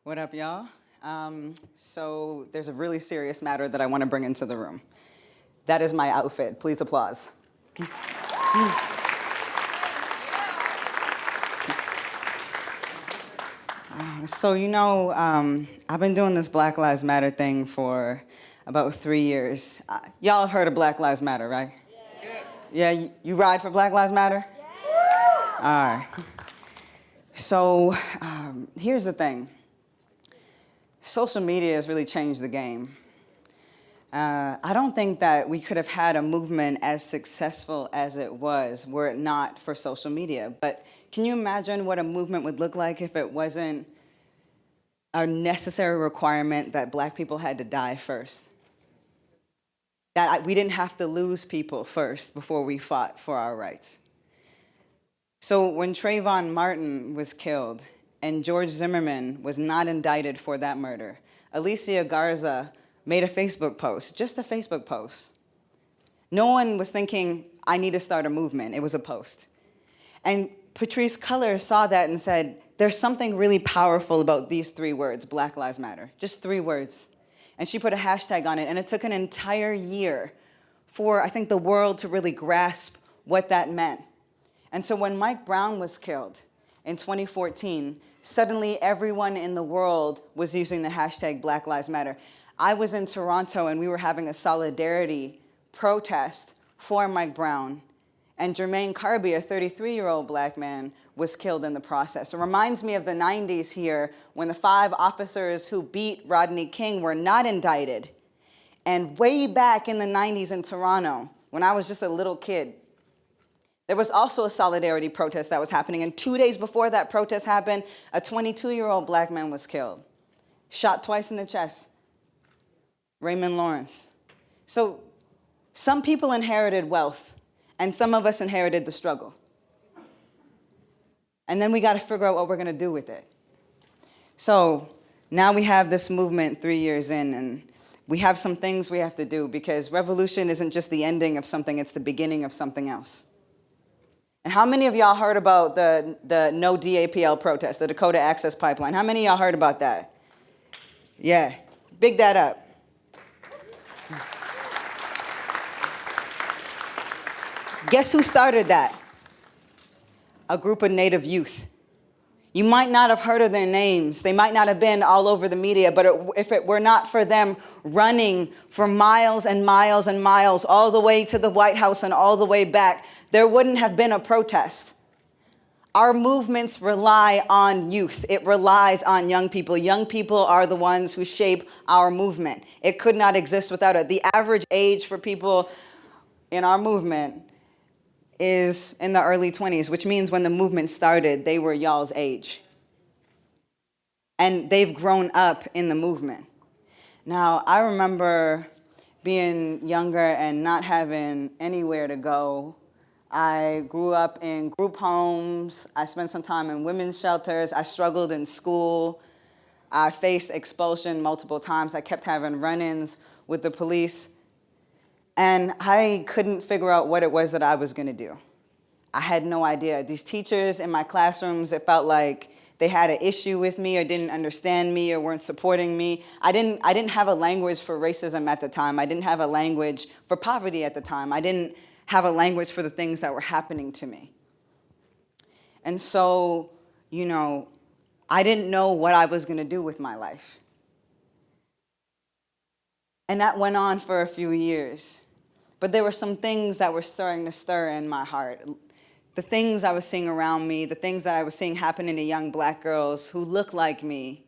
What up, y'all? So there's a really serious matter that I want to bring into the room. That is my outfit. Please applause. I've been doing this Black Lives Matter thing for about 3 years. Y'all heard of Black Lives Matter, right? Yeah. Yeah, you ride for Black Lives Matter? Yeah. All right. So here's the thing. Social media has really changed the game. I don't think that we could have had a movement as successful as it was were it not for social media. But can you imagine what a movement would look like if it wasn't a necessary requirement that Black people had to die first? That we didn't have to lose people first before we fought for our rights. So when Trayvon Martin was killed and George Zimmerman was not indicted for that murder, Alicia Garza made a Facebook post, just a Facebook post. No one was thinking, I need to start a movement. It was a post. And Patrisse Cullors saw that and said, there's something really powerful about these 3 words, Black Lives Matter, just 3 words. And she put a hashtag on it, and it took an entire year for, I think, the world to really grasp what that meant. And so when Mike Brown was killed in 2014, suddenly everyone in the world was using the hashtag Black Lives Matter. I was in Toronto, and we were having a solidarity protest for Mike Brown. And Jermaine Carby, a 33-year-old Black man, was killed in the process. It reminds me of the 90s here when the 5 officers who beat Rodney King were not indicted. And way back in the 90s in Toronto, when I was just a little kid, there was also a solidarity protest that was happening. And 2 days before that protest happened, a 22-year-old Black man was killed, shot twice in the chest. Raymond Lawrence. So some people inherited wealth, and some of us inherited the struggle. And then we got to figure out what we're going to do with it. So now we have this movement 3 years in, and we have some things we have to do, because revolution isn't just the ending of something, it's the beginning of something else. And how many of y'all heard about the no DAPL protest, the Dakota Access Pipeline? How many of y'all heard about that? Yeah, big that up. Guess who started that? A group of Native youth. You might not have heard of their names. They might not have been all over the media, but if it were not for them running for miles and miles and miles, all the way to the White House and all the way back, there wouldn't have been a protest. Our movements rely on youth. It relies on young people. Young people are the ones who shape our movement. It could not exist without it. The average age for people in our movement is in the early 20s, which means when the movement started, they were y'all's age. And they've grown up in the movement. Now, I remember being younger and not having anywhere to go. I grew up in group homes. I spent some time in women's shelters. I struggled in school. I faced expulsion multiple times. I kept having run-ins with the police. And I couldn't figure out what it was that I was going to do. I had no idea. These teachers in my classrooms, it felt like they had an issue with me or didn't understand me or weren't supporting me. I didn't have a language for racism at the time. I didn't have a language for poverty at the time. I didn't have a language for the things that were happening to me. And so, I didn't know what I was going to do with my life. And that went on for a few years. But there were some things that were starting to stir in my heart. The things I was seeing around me, the things that I was seeing happening to young Black girls who looked like me.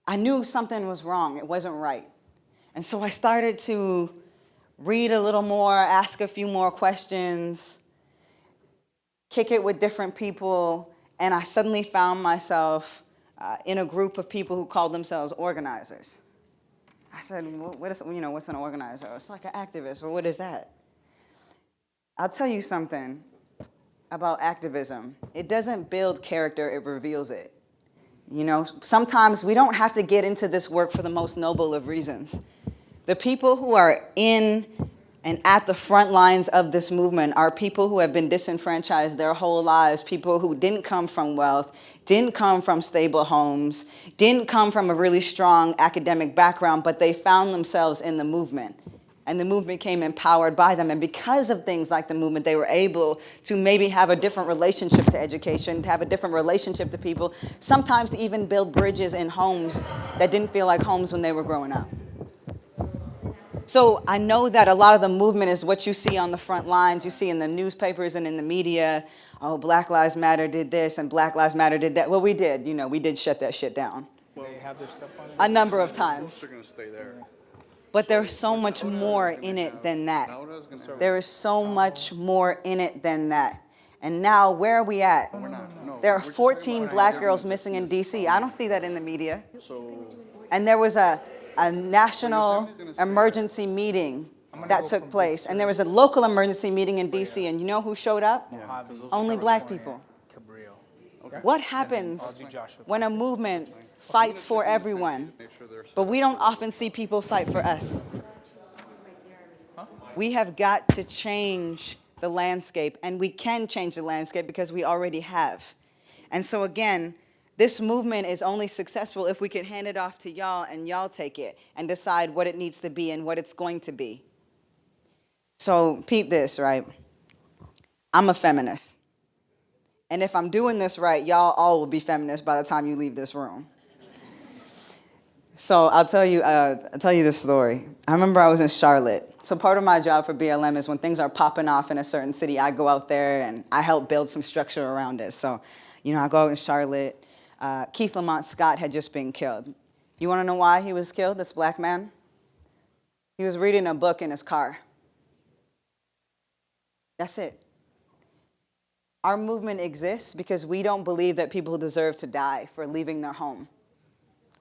I knew something was wrong. It wasn't right. And so I started to read a little more, ask a few more questions, kick it with different people, and I suddenly found myself in a group of people who called themselves organizers. I said, what's an organizer? It's like an activist, or what is that? I'll tell you something about activism. It doesn't build character, it reveals it. Sometimes we don't have to get into this work for the most noble of reasons. The people who are in And at the front lines of this movement are people who have been disenfranchised their whole lives, people who didn't come from wealth, didn't come from stable homes, didn't come from a really strong academic background, but they found themselves in the movement. And the movement came empowered by them. And because of things like the movement, they were able to maybe have a different relationship to education, to have a different relationship to people, sometimes to even build bridges in homes that didn't feel like homes when they were growing up. So I know that a lot of the movement is what you see on the front lines, you see in the newspapers and in the media. Oh, Black Lives Matter did this and Black Lives Matter did that. Well, we did, we did shut that shit down. Well, they have their stuff on it. A number of times. They're going to stay there. But there's so much more in it than that. There is so much more in it than that. And now, where are we at? There are 14 black girls missing in D.C. I don't see that in the media. And there was a national emergency meeting that took place. And there was a local emergency meeting in D.C. And you know who showed up? Only black people. What happens when a movement fights for everyone, but we don't often see people fight for us? We have got to change the landscape, and we can change the landscape because we already have. And so again, this movement is only successful if we can hand it off to y'all and y'all take it and decide what it needs to be and what it's going to be. So peep this, right? I'm a feminist. And if I'm doing this right, y'all all will be feminists by the time you leave this room. So I'll tell you this story. I remember I was in Charlotte. So part of my job for BLM is when things are popping off in a certain city, I go out there and I help build some structure around it. So, I go out in Charlotte. Keith Lamont Scott had just been killed. You want to know why he was killed, this black man? He was reading a book in his car. That's it. Our movement exists because we don't believe that people deserve to die for leaving their home.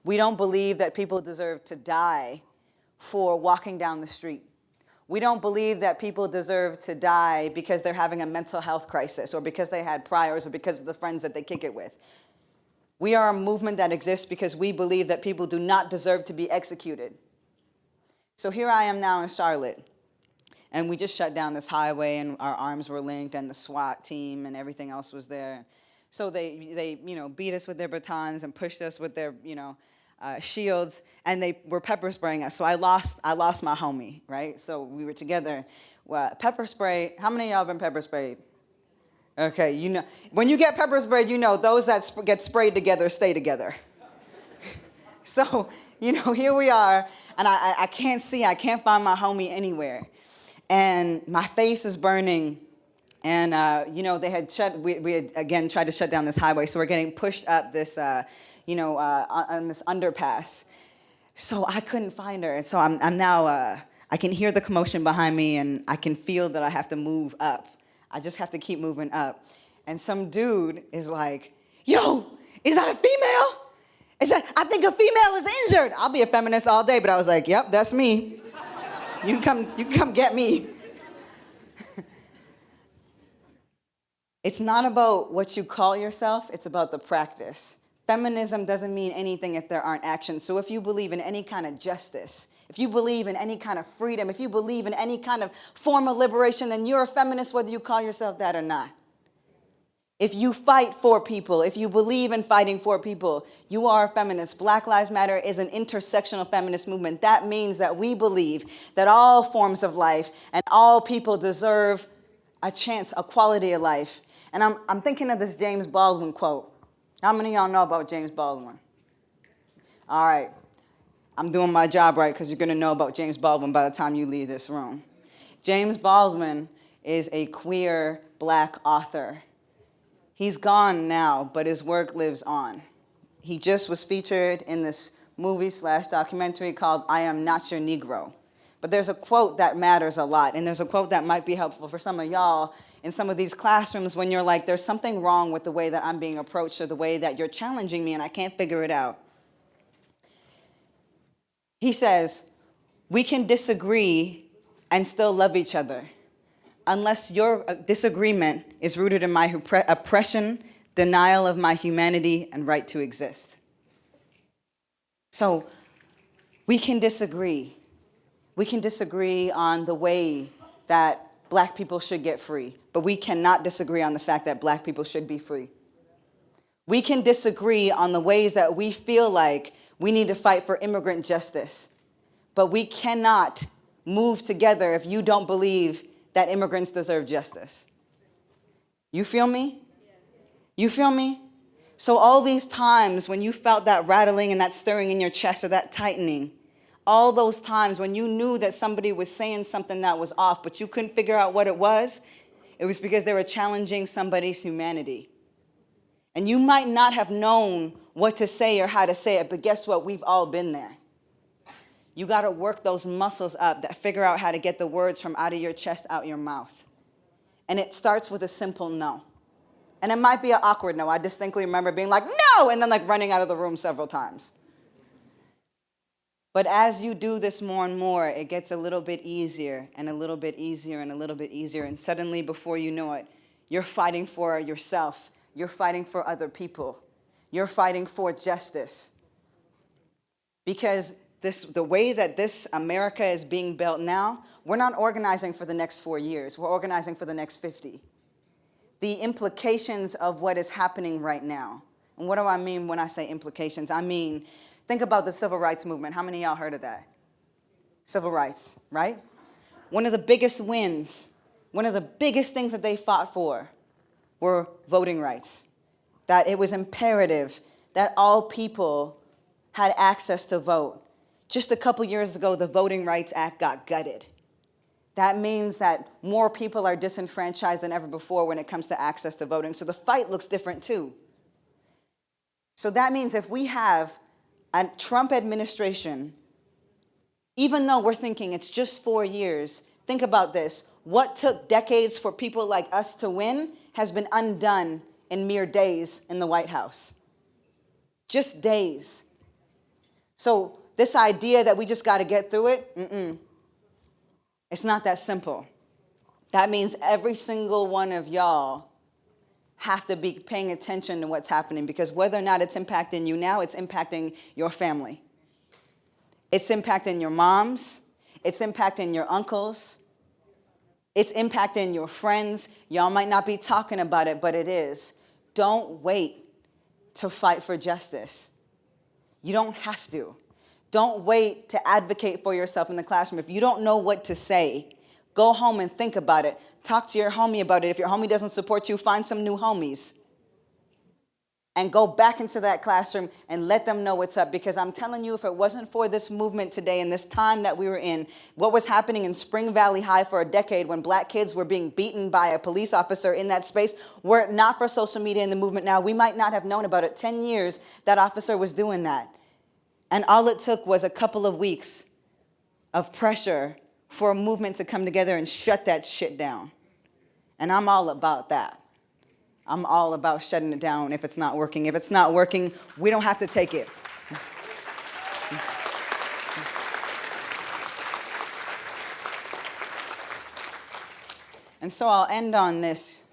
We don't believe that people deserve to die for walking down the street. We don't believe that people deserve to die because they're having a mental health crisis or because they had priors or because of the friends that they kick it with. We are a movement that exists because we believe that people do not deserve to be executed. So here I am now in Charlotte, and we just shut down this highway, and our arms were linked, and the SWAT team and everything else was there. So they beat us with their batons and pushed us with their, shields, and they were pepper spraying us. So I lost my homie, right? So we were together. Well, pepper spray. How many of y'all have been pepper sprayed? Okay, when you get pepper sprayed, those that get sprayed together stay together. So, here we are, and I can't see, I can't find my homie anywhere. And my face is burning. And, they had we had again tried to shut down this highway, so we're getting pushed up this, on this underpass. So I couldn't find her. And so I'm now, I can hear the commotion behind me, and I can feel that I have to move up. I just have to keep moving up. And some dude is like, yo, is that a female? I think a female is injured. I'll be a feminist all day, but I was like, yep, that's me. You can come get me. It's not about what you call yourself, it's about the practice. Feminism doesn't mean anything if there aren't actions. So if you believe in any kind of justice, if you believe in any kind of freedom, if you believe in any kind of form of liberation, then you're a feminist whether you call yourself that or not. If you fight for people, if you believe in fighting for people, you are a feminist. Black Lives Matter is an intersectional feminist movement. That means that we believe that all forms of life and all people deserve a chance, a quality of life. And I'm thinking of this James Baldwin quote. How many of y'all know about James Baldwin? All right. I'm doing my job right because you're going to know about James Baldwin by the time you leave this room. James Baldwin is a queer black author. He's gone now, but his work lives on. He just was featured in this movie/documentary called I Am Not Your Negro. But there's a quote that matters a lot, and there's a quote that might be helpful for some of y'all in some of these classrooms when you're like, there's something wrong with the way that I'm being approached or the way that you're challenging me and I can't figure it out. He says, we can disagree and still love each other unless your disagreement is rooted in my oppression, denial of my humanity, and right to exist. So we can disagree. We can disagree on the way that black people should get free, but we cannot disagree on the fact that black people should be free. We can disagree on the ways that we feel like we need to fight for immigrant justice, but we cannot move together if you don't believe that immigrants deserve justice. You feel me? You feel me? So all these times when you felt that rattling and that stirring in your chest or that tightening, all those times when you knew that somebody was saying something that was off, but you couldn't figure out what it was because they were challenging somebody's humanity. And you might not have known what to say or how to say it, but guess what? We've all been there. You got to work those muscles up that figure out how to get the words from out of your chest, out your mouth. And it starts with a simple no. And it might be an awkward no. I distinctly remember being like, no, and then like running out of the room several times. But as you do this more and more, it gets a little bit easier and a little bit easier and a little bit easier. And suddenly, before you know it, you're fighting for yourself. You're fighting for other people. You're fighting for justice. Because the way that this America is being built now, we're not organizing for the next 4 years. We're organizing for the next 50. The implications of what is happening right now. And what do I mean when I say implications? I mean, think about the civil rights movement. How many of y'all heard of that? Civil rights, right? One of the biggest wins, one of the biggest things that they fought for were voting rights. That it was imperative that all people had access to vote. Just a couple years ago, the Voting Rights Act got gutted. That means that more people are disenfranchised than ever before when it comes to access to voting. So the fight looks different too. So that means if we have a Trump administration, even though we're thinking it's just 4 years, think about this. What took decades for people like us to win has been undone in mere days in the White House. Just days. So this idea that we just got to get through it, it's not that simple. That means every single one of y'all have to be paying attention to what's happening, because whether or not it's impacting you now, it's impacting your family. It's impacting your moms. It's impacting your uncles. It's impacting your friends. Y'all might not be talking about it, but it is. Don't wait to fight for justice. You don't have to. Don't wait to advocate for yourself in the classroom. If you don't know what to say, go home and think about it. Talk to your homie about it. If your homie doesn't support you, find some new homies. And go back into that classroom and let them know what's up. Because I'm telling you, if it wasn't for this movement today and this time that we were in, what was happening in Spring Valley High for a decade when black kids were being beaten by a police officer in that space, were it not for social media and the movement now, we might not have known about it. 10 years that officer was doing that. And all it took was a couple of weeks of pressure for a movement to come together and shut that shit down. And I'm all about that. I'm all about shutting it down if it's not working. If it's not working, we don't have to take it. And so I'll end on this.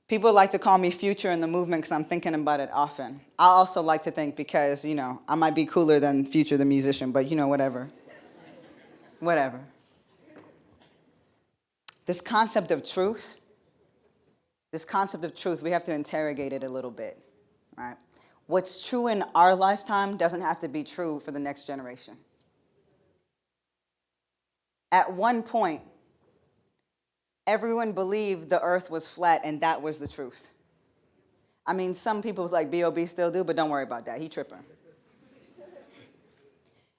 People like to call me future in the movement because I'm thinking about it often. I also like to think because, I might be cooler than Future the musician, but, whatever. Whatever. This concept of truth, we have to interrogate it a little bit, right? What's true in our lifetime doesn't have to be true for the next generation. At one point, everyone believed the earth was flat, and that was the truth. I mean, some people like B.O.B. still do, but don't worry about that. He tripping.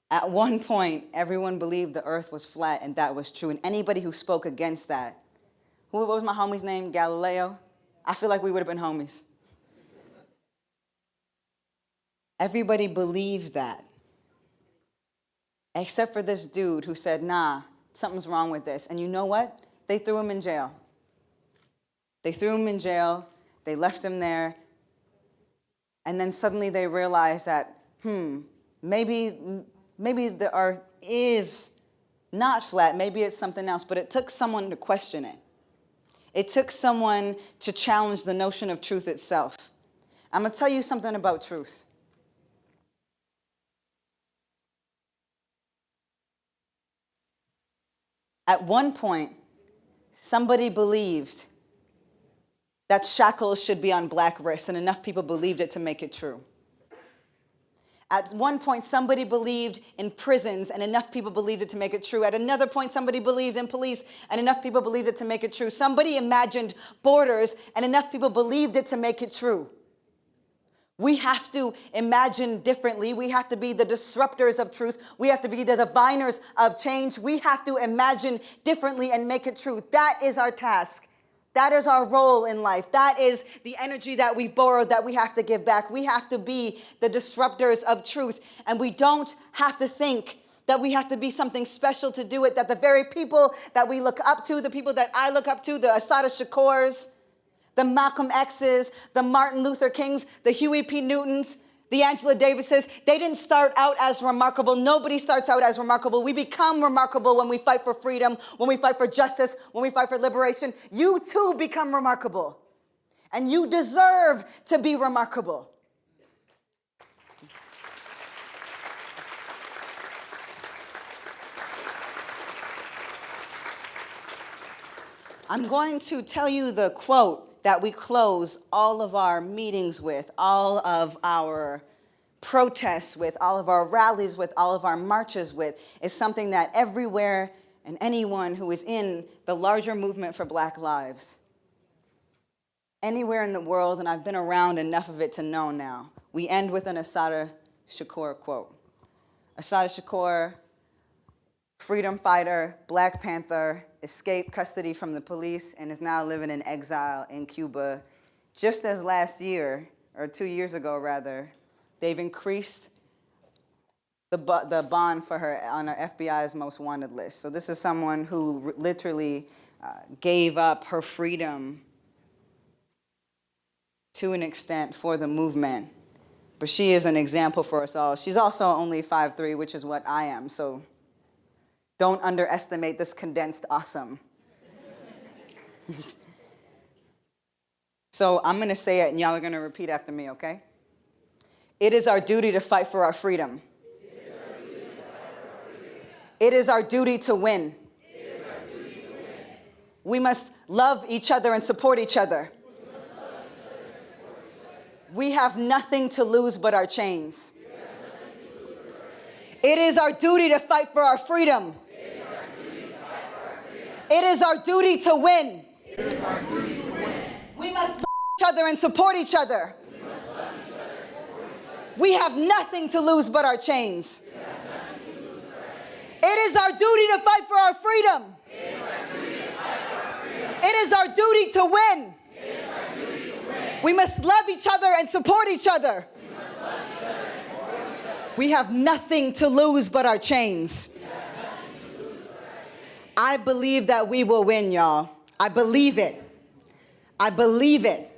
At one point, everyone believed the earth was flat, and that was true. And anybody who spoke against that, what was my homie's name? Galileo? I feel like we would have been homies. Everybody believed that. Except for this dude who said, nah, something's wrong with this. And you know what? They threw him in jail. They left him there. And then suddenly they realized that, maybe the earth is not flat. Maybe it's something else. But it took someone to question it. It took someone to challenge the notion of truth itself. I'm going to tell you something about truth. At one point, somebody believed that shackles should be on black wrists, and enough people believed it to make it true. At one point, somebody believed in prisons, and enough people believed it to make it true. At another point, somebody believed in police, and enough people believed it to make it true. Somebody imagined borders, and enough people believed it to make it true. We have to imagine differently. We have to be the disruptors of truth. We have to be the diviners of change. We have to imagine differently and make it true. That is our task. That is our role in life. That is the energy that we've borrowed that we have to give back. We have to be the disruptors of truth. And we don't have to think that we have to be something special to do it, that the very people that we look up to, the people that I look up to, the Assata Shakurs, the Malcolm X's, the Martin Luther Kings, the Huey P. Newtons, the Angela Davises, they didn't start out as remarkable. Nobody starts out as remarkable. We become remarkable when we fight for freedom, when we fight for justice, when we fight for liberation. You too become remarkable. And you deserve to be remarkable. I'm going to tell you the quote that we close all of our meetings with, all of our protests with, all of our rallies with, all of our marches with, is something that everywhere and anyone who is in the larger movement for Black lives, anywhere in the world, and I've been around enough of it to know now, we end with an Assata Shakur quote. Assata Shakur, freedom fighter, Black Panther, escaped custody from the police and is now living in exile in Cuba. Just as last year, or 2 years ago rather, they've increased the bond for her on our FBI's most wanted list. So this is someone who literally gave up her freedom to an extent for the movement. But she is an example for us all. She's also only 5'3", which is what I am, so don't underestimate this condensed awesome. So I'm going to say it, and y'all are going to repeat after me, okay? It is our duty to fight for our freedom. It is our duty to win. We must love each other and support each other. We have nothing to lose but our chains. It is our duty to fight for our freedom. It is our duty to win. We must love each other and support each other. We have nothing to lose but our chains. It is our duty to fight for our freedom. It is our duty to win. We must love each other and support each other. We have nothing to lose but our chains. I believe that we will win, y'all. I believe it. I believe it.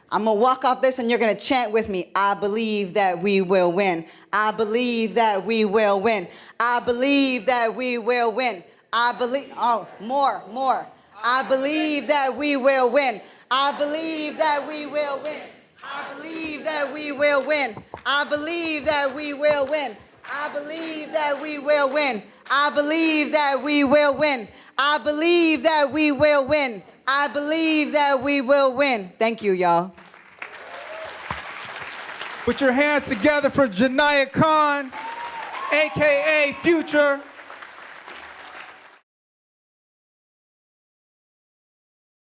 I'm going to walk off this and you're going to chant with me. I believe that we will win. I believe that we will win. I believe that we will win. I believe, more. I believe that we will win. I believe that we will win. I believe that we will win. I believe that we will win. I believe that we will win. I believe that we will win. I believe that we will win. I believe that we will win. Thank you, y'all. Put your hands together for Janaya Khan, a.k.a. Future.